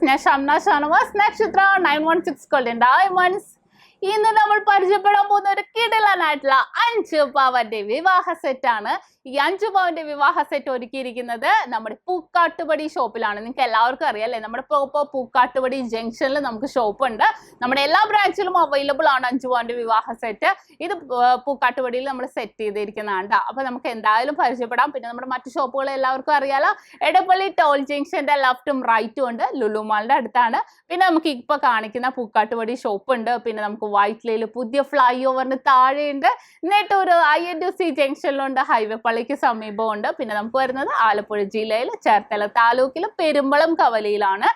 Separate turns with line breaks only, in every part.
SHAMNA Nakshathra 916 Golden Diamonds. ഇന്ന് നമ്മൾ പരിചയപ്പെടാൻ പോകുന്ന ഒരു കിടിലനായിട്ടുള്ള 5 പവന്റെ വിവാഹ സെറ്റ് ആണ്. ഈ 5 പവന്റെ വിവാഹ സെറ്റ് ഒരുക്കിയിരിക്കുന്നത് നമ്മുടെ പൂക്കാട്ടുപടി ഷോപ്പിലാണ്. നിങ്ങൾക്ക് എല്ലാവർക്കും അറിയാം അല്ലേ, നമ്മുടെ പൂക്കാട്ടുപടി ജംഗ്ഷനിൽ നമുക്ക് ഷോപ്പ് ഉണ്ട്. നമ്മുടെ എല്ലാ ബ്രാഞ്ചിലും അവൈലബിൾ ആണ് 5 പവന്റെ വിവാഹ സെറ്റ്. ഇത് പൂക്കാട്ടുപടിയിൽ നമ്മൾ സെറ്റ് ചെയ്തിരിക്കുന്നതാണ്. അപ്പൊ നമുക്ക് എന്തായാലും പരിചയപ്പെടാം. പിന്നെ നമ്മുടെ മറ്റു ഷോപ്പുകൾ എല്ലാവർക്കും അറിയാലോ, എടപ്പള്ളി ടോൾ ജംഗ്ഷന്റെ ലെഫ്റ്റും റൈറ്റും ഉണ്ട്, ലുലു മാളിന്റെ അടുത്താണ്. പിന്നെ നമുക്ക് ഇപ്പൊ കാണിക്കുന്ന പൂക്കാട്ടുപടി ഷോപ്പ് ഉണ്ട്. പിന്നെ നമുക്ക് വൈറ്റ്ലയിൽ പുതിയ ഫ്ലൈ ഓവറിന് താഴെയുണ്ട്. എന്നിട്ട് ഒരു INTC ജംഗ്ഷനിലുണ്ട്, ഹൈവേ പള്ളിക്ക് സമീപമുണ്ട്. പിന്നെ നമുക്ക് വരുന്നത് ആലപ്പുഴ ജില്ലയിൽ ചേർത്തല താലൂക്കിൽ പെരുമ്പളം കവലയിലാണ്.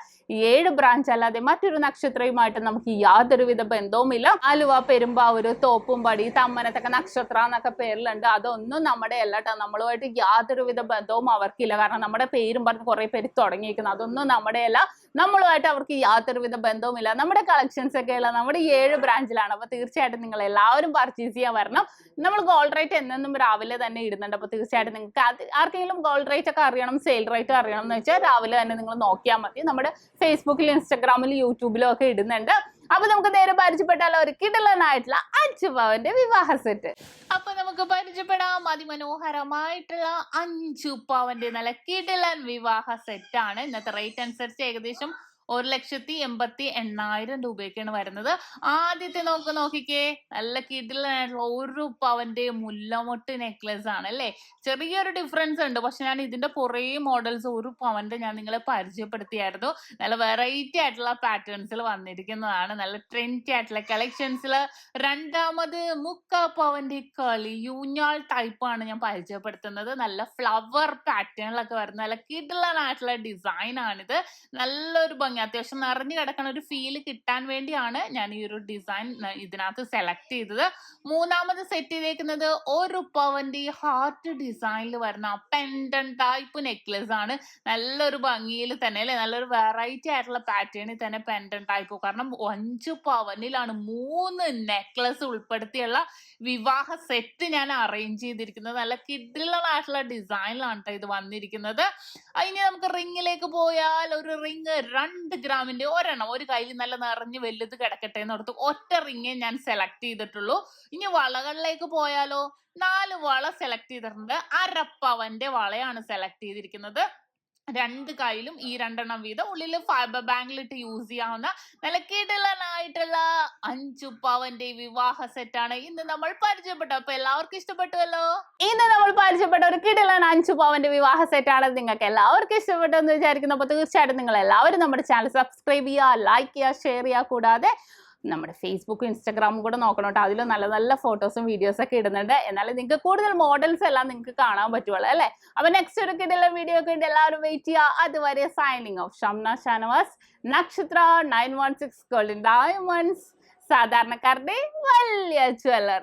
7 ബ്രാഞ്ച് അല്ലാതെ മറ്റൊരു നക്ഷത്രയുമായിട്ട് നമുക്ക് യാതൊരുവിധ ബന്ധവുമില്ല. ആലുവ, പെരുമ്പാവൂര്, തോപ്പുംപടി, തമ്മനത്തൊക്കെ നക്ഷത്ര എന്നൊക്കെ പേരിലുണ്ട്. അതൊന്നും നമ്മുടെ അല്ല കേട്ടോ. നമ്മളുമായിട്ട് യാതൊരുവിധ ബന്ധവും അവർക്കില്ല. കാരണം നമ്മുടെ പേരും പറഞ്ഞ് കുറെ പേര് തുടങ്ങിയിരിക്കുന്നു. അതൊന്നും നമ്മുടെ അല്ല. നമ്മളുമായിട്ട് അവർക്ക് യാതൊരുവിധ ബന്ധവുമില്ല. നമ്മുടെ കളക്ഷൻസ് ഒക്കെ ഉള്ള നമ്മുടെ 7 ബ്രാഞ്ചിലാണ്. അപ്പൊ തീർച്ചയായിട്ടും നിങ്ങൾ എല്ലാവരും പർച്ചേസ് ചെയ്യാൻ വരണം. നമ്മൾ ഗോൾഡ് റേറ്റ് എന്നും രാവിലെ തന്നെ ഇടുന്നുണ്ട്. അപ്പൊ തീർച്ചയായിട്ടും നിങ്ങൾക്ക് ആർക്കെങ്കിലും ഗോൾഡ് റേറ്റ് ഒക്കെ അറിയണം, സെയിൽ റേറ്റ് അറിയണം എന്ന് വെച്ചാൽ രാവിലെ തന്നെ നിങ്ങൾ നോക്കിയാൽ മതി. നമ്മുടെ ഫേസ്ബുക്കിൽ, ഇൻസ്റ്റാഗ്രാമിൽ, യൂട്യൂബിലും ഒക്കെ ഇടുന്നുണ്ട്. അപ്പൊ നമുക്ക് നേരെ പരിചയപ്പെട്ടാലോ ഒരു കിടിലനായിട്ടുള്ള 5 പവന്റെ വിവാഹ സെറ്റ്. അപ്പൊ നമുക്ക് പരിചയപ്പെടാം. അതിമനോഹരമായിട്ടുള്ള 5 പവന്റെ നല്ല കിടിലൻ വിവാഹ സെറ്റ് ആണ്. ഇന്നത്തെ റേറ്റ് അനുസരിച്ച് ഏകദേശം 1,80,800 രൂപയൊക്കെയാണ് വരുന്നത്. ആദ്യത്തെ നോക്കിക്കേ, നല്ല കിടിലനായിട്ടുള്ള 1 പവന്റെ മുല്ലമൊട്ട് നെക്ലസ് ആണ് അല്ലേ. ചെറിയൊരു ഡിഫറൻസ് ഉണ്ട്, പക്ഷെ ഞാൻ ഇതിന്റെ കുറേ മോഡൽസ് 1 പവന്റെ ഞാൻ നിങ്ങളെ പരിചയപ്പെടുത്തിയായിരുന്നു. നല്ല വെറൈറ്റി ആയിട്ടുള്ള പാറ്റേൺസിൽ വന്നിരിക്കുന്നതാണ്. നല്ല ട്രെൻഡി ആയിട്ടുള്ള കളക്ഷൻസിൽ രണ്ടാമത് 3/4 പവന്റെ യൂഞ്ഞാൾ ടൈപ്പ് ആണ് ഞാൻ പരിചയപ്പെടുത്തുന്നത്. നല്ല ഫ്ലവർ പാറ്റേണിലൊക്കെ വരുന്ന നല്ല കിടിലനായിട്ടുള്ള ഡിസൈൻ ആണിത്. നല്ലൊരു ഭംഗി, അത്യാവശ്യം നിറഞ്ഞു കിടക്കണ ഒരു ഫീല് കിട്ടാൻ വേണ്ടിയാണ് ഞാൻ ഈ ഒരു ഡിസൈൻ ഇതിനകത്ത് സെലക്ട് ചെയ്തത്. മൂന്നാമത് സെറ്റ് ചെയ്തേക്കുന്നത് 1 പവന്റെ ഹാർട്ട് ഡിസൈനിൽ വരുന്ന പെൻഡൻ ടൈപ്പ് നെക്ലസ് ആണ്. നല്ലൊരു ഭംഗിയിൽ തന്നെ അല്ലെ, നല്ലൊരു വെറൈറ്റി ആയിട്ടുള്ള പാറ്റേണിൽ തന്നെ പെൻഡൻ ടൈപ്പ്. കാരണം 5 പവനിലാണ് 3 നെക്ലസ് ഉൾപ്പെടുത്തിയുള്ള വിവാഹ സെറ്റ് ഞാൻ അറേഞ്ച് ചെയ്തിരിക്കുന്നത്. നല്ല കിടിലനായിട്ടുള്ള ഡിസൈനിലാണ് ഇത് വന്നിരിക്കുന്നത്. ഇനി നമുക്ക് റിങ്ങിലേക്ക് പോയാൽ, ഒരു റിങ് 2 ഗ്രാമിന്റെ ഒരെണ്ണം ഒരു കയ്യിൽ നല്ല നിറഞ്ഞ് വലുത് കിടക്കട്ടെ എന്നോർത്ത് ഒറ്റ റിങ്ങേ ഞാൻ സെലക്ട് ചെയ്തിട്ടുള്ളൂ. ഇനി വളകളിലേക്ക് പോയാലോ, 4 വള സെലക്ട് ചെയ്തിട്ടുണ്ട്. 1/2 പവന്റെ വളയാണ് സെലക്ട് ചെയ്തിരിക്കുന്നത്. 2 കയ്യിലും ഈ 2 എണ്ണം വീതം. ഉള്ളിൽ ഫൈബർ ബാങ്കിലിട്ട് യൂസ് ചെയ്യാവുന്ന നല്ല കിടിലനായിട്ടുള്ള 5 പവന്റെ വിവാഹ സെറ്റാണ് ഇന്ന് നമ്മൾ പരിചയപ്പെട്ടത്. അപ്പൊ എല്ലാവർക്കും ഇഷ്ടപ്പെട്ടുവല്ലോ. ഇന്ന് നമ്മൾ പരിചയപ്പെട്ട ഒരു കിടിലൻ 5 പവന്റെ വിവാഹ സെറ്റാണ്. നിങ്ങൾക്ക് എല്ലാവർക്കും ഇഷ്ടപ്പെട്ടു എന്ന് വിചാരിക്കുന്നു. അപ്പൊ തീർച്ചയായിട്ടും നിങ്ങൾ എല്ലാവരും നമ്മുടെ ചാനൽ സബ്സ്ക്രൈബ് ചെയ്യുക, ലൈക്ക് ചെയ്യുക, ഷെയർ ചെയ്യുക. കൂടാതെ നമ്മുടെ ഫേസ്ബുക്കും ഇൻസ്റ്റാഗ്രാമും കൂടെ നോക്കണം കേട്ടോ. അതിൽ നല്ല നല്ല ഫോട്ടോസും വീഡിയോസും ഒക്കെ ഇടുന്നുണ്ട്. എന്നാലും നിങ്ങൾക്ക് കൂടുതൽ മോഡൽസ് എല്ലാം നിങ്ങൾക്ക് കാണാൻ പറ്റുള്ളൂ അല്ലേ. അപ്പൊ നെക്സ്റ്റ് ഒരു കിടിലൻ വീഡിയോ ഒക്കെ ഉണ്ട്. എല്ലാവരും വെയിറ്റ് ചെയ്യുക. അതുവരെ സൈനിങ് ഓഫ്. ഷംന ഷാനവാസ്, നക്ഷത്ര 916 ഗോൾഡൻ ഡയമണ്ട്സ്, സാധാരണക്കാരുടെ വലിയ ജ്വല്ലറി.